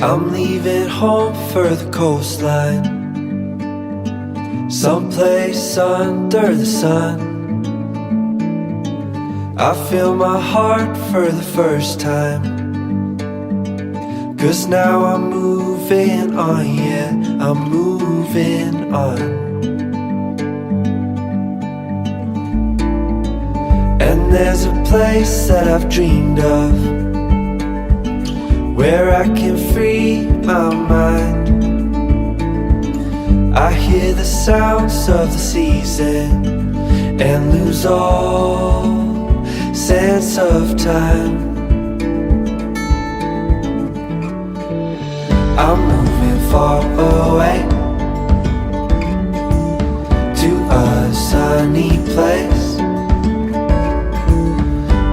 I'm leaving home for the coastline, someplace under the sun. I feel my heart for the first time, 'cause now I'm moving on, yeah, I'm moving on. And there's a place that I've dreamed of, where I can free my mind. I hear the sounds of the season and lose all sense of time. I'm moving far away to a sunny place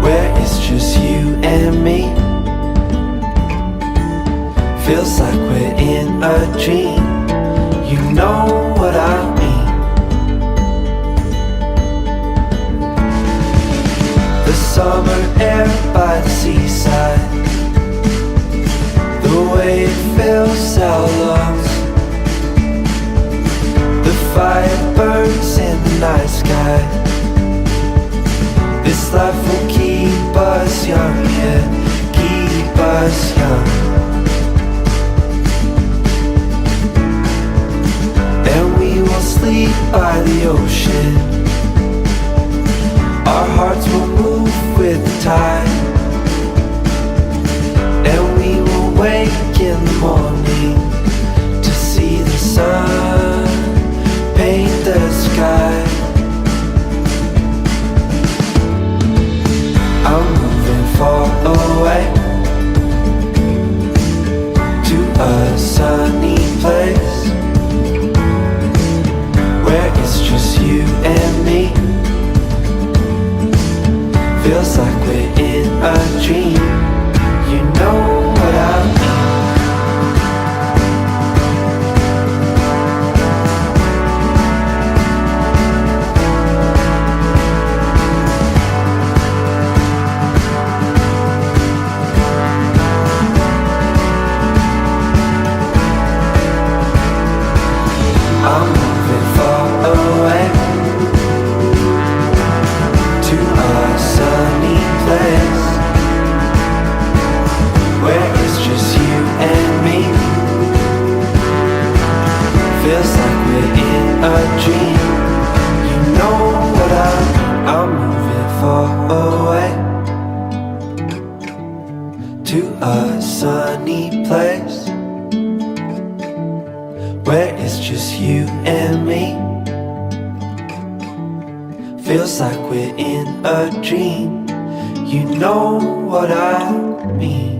where it's just you and me. Feels like we're in a dream, you know what I mean. The summer air by the seaside, the way it fills our lungs, the fire burns in the night sky. This life will keep us young, yeah, keep us young. Sleep by the ocean, our hearts will move with the tide, and we will wake in the morning to see the sun paint the sky. I'm moving far away to a sunny place where it's just you and me. Feels like we're in a dream, you know what I mean. I'm moving far away to a sunny place where it's just you and me. Feels like we're in a dream, you know what I mean. I'm moving far away to a sunny place where it's just you and me. Feels like we're in a dream, you know what I mean.